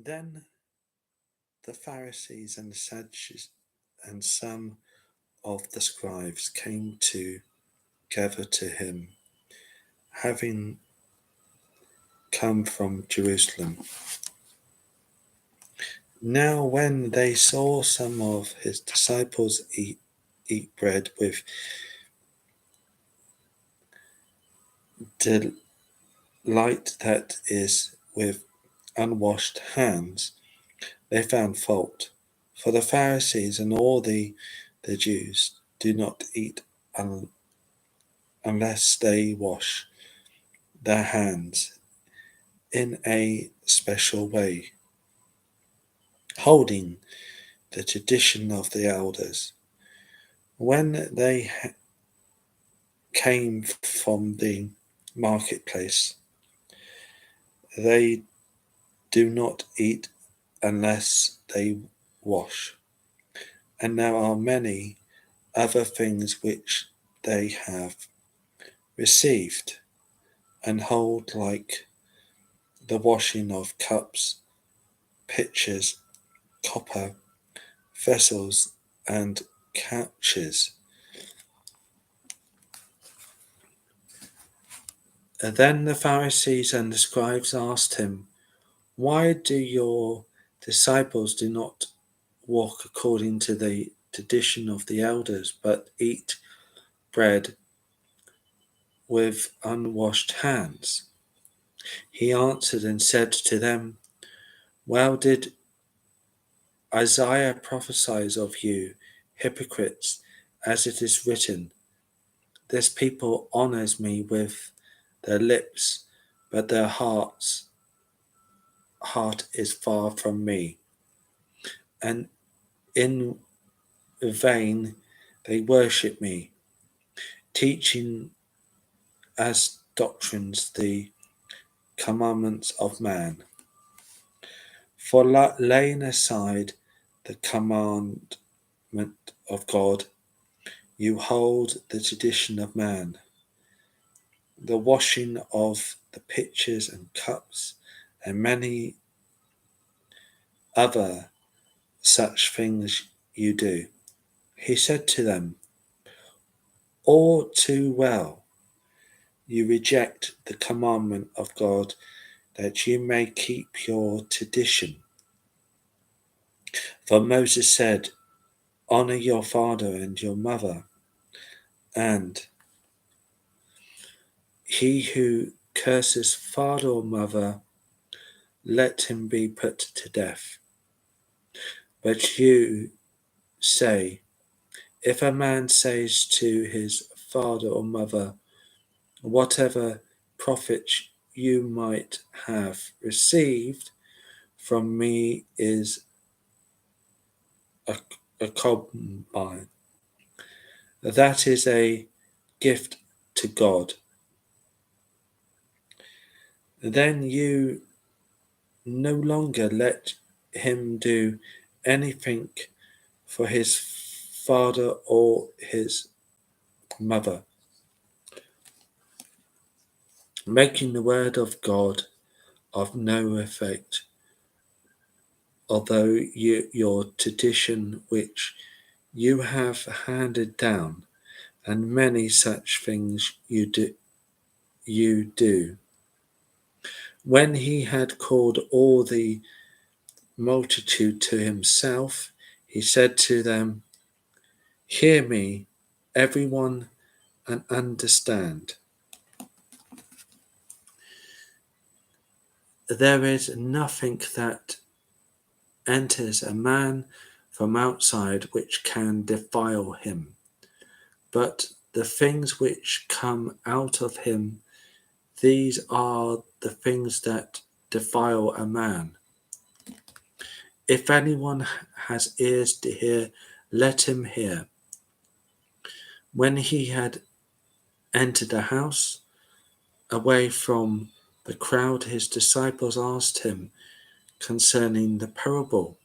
Then the Pharisees and the Sadducees and some of the scribes came together to him, having come from Jerusalem. Now when they saw some of his disciples eat bread with delight, that is, with unwashed hands, they found fault. For the Pharisees and all the Jews do not eat unless they wash their hands in a special way, holding the tradition of the elders. When they came from the marketplace, they do not eat unless they wash. And there are many other things which they have received and hold, like the washing of cups, pitchers, copper vessels, and couches. And then the Pharisees and the scribes asked him, why do your disciples do not walk according to the tradition of the elders, but eat bread with unwashed hands? He answered and said to them, well did Isaiah prophesy of you, hypocrites, as it is written, this people honors me with their lips, but their heart is far from me. And in vain they worship me, teaching as doctrines the commandments of man. For laying aside the commandment of God, you hold the tradition of man, the washing of the pitchers and cups, and many other such things you do. He said to them, all too well, you reject the commandment of God that you may keep your tradition. For Moses said, honor your father and your mother, and he who curses father or mother, let him be put to death. But you say, if a man says to his father or mother, whatever profit you might have received from me is a combine, that is a gift to God, then you no longer let him do anything for his father or his mother, making the word of God of no effect, although your tradition which you have handed down, and many such things you do. When he had called all the multitude to himself, he said to them, hear me, everyone, and understand. There is nothing that enters a man from outside which can defile him, but the things which come out of him, these are the things that defile a man. If anyone has ears to hear, let him hear. When he had entered a house, away from the crowd, his disciples asked him concerning the parable.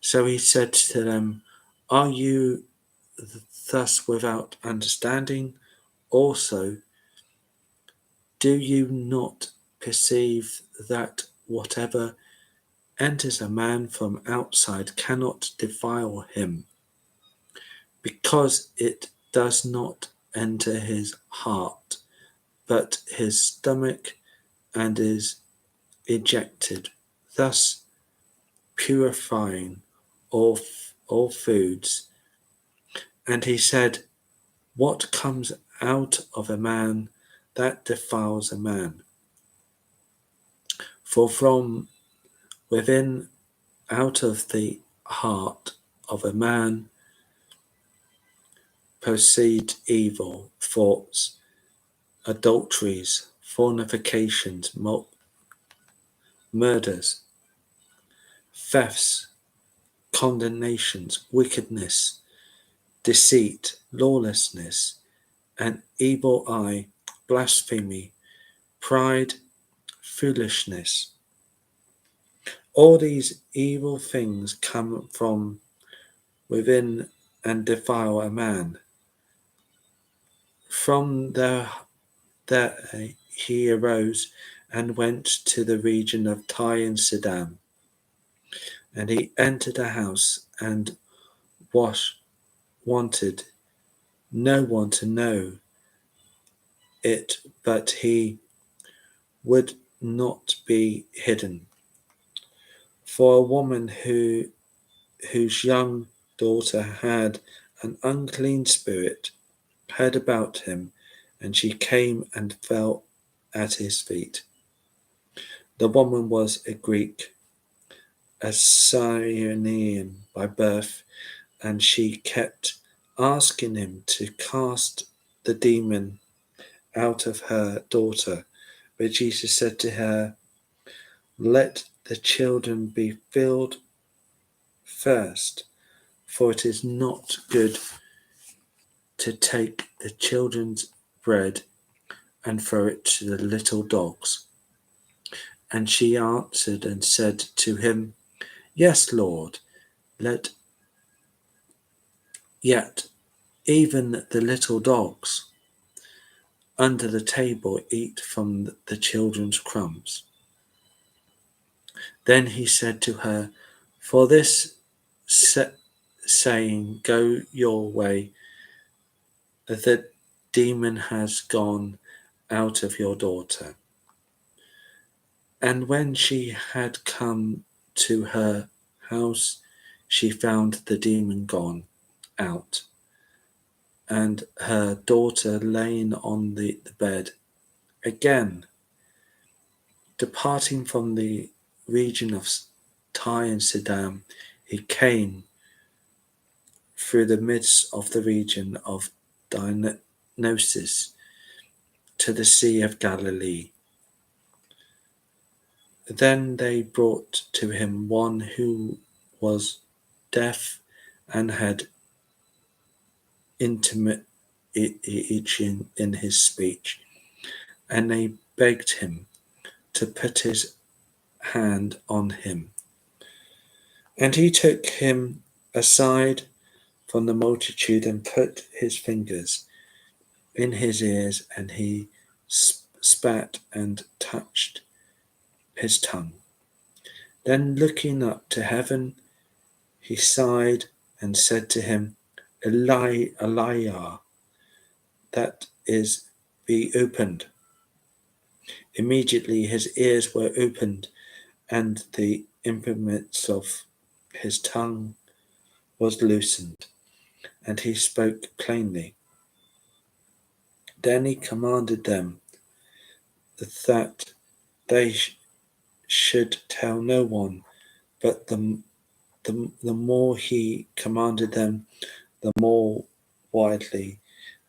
So he said to them, are you thus without understanding? Also, do you not perceive that whatever enters a man from outside cannot defile him, because it does not enter his heart, but his stomach, and is ejected, thus purifying all foods. And he said, what comes out of a man, that defiles a man. For from within, out of the heart of a man, proceed evil thoughts, adulteries, fornications, murders, thefts, condemnations, wickedness, deceit, lawlessness, an evil eye, blasphemy, pride, foolishness. All these evil things come from within and defile a man. From there he arose and went to the region of Tyre and Sidon. And he entered a house and wanted no one to know it, but he would not be hidden. For a woman whose young daughter had an unclean spirit heard about him, and she came and fell at his feet. The woman was a Greek, a Cyrenian by birth, and she kept asking him to cast the demon out of her daughter. But Jesus said to her, let the children be filled first, for it is not good to take the children's bread and throw it to the little dogs. And she answered and said to him, yes, Lord, yet even the little dogs under the table eat from the children's crumbs. Then he said to her, for this saying, go your way, the demon has gone out of your daughter. And when she had come to her house, she found the demon gone out, and her daughter laying on the bed. Again, departing from the region of Tyre and Sidon, he came through the midst of the region of Dionysus to the Sea of Galilee. Then they brought to him one who was deaf and had intermittent itching in his speech, and they begged him to put his hand on him. And he took him aside from the multitude and put his fingers in his ears, and he spat and touched his tongue. Then looking up to heaven, he sighed and said to him, Elijah, that is, be opened. Immediately his ears were opened, and the impediments of his tongue was loosened, and he spoke plainly. Then he commanded them that they should tell no one, but the more he commanded them, the more widely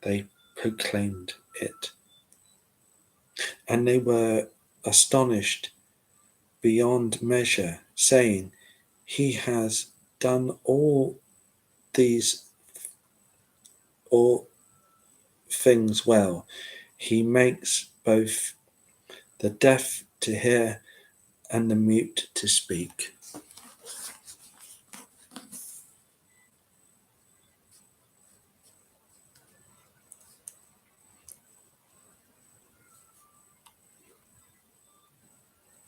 they proclaimed it. And they were astonished beyond measure, saying, he has done all things well. He makes both the deaf to hear and the mute to speak.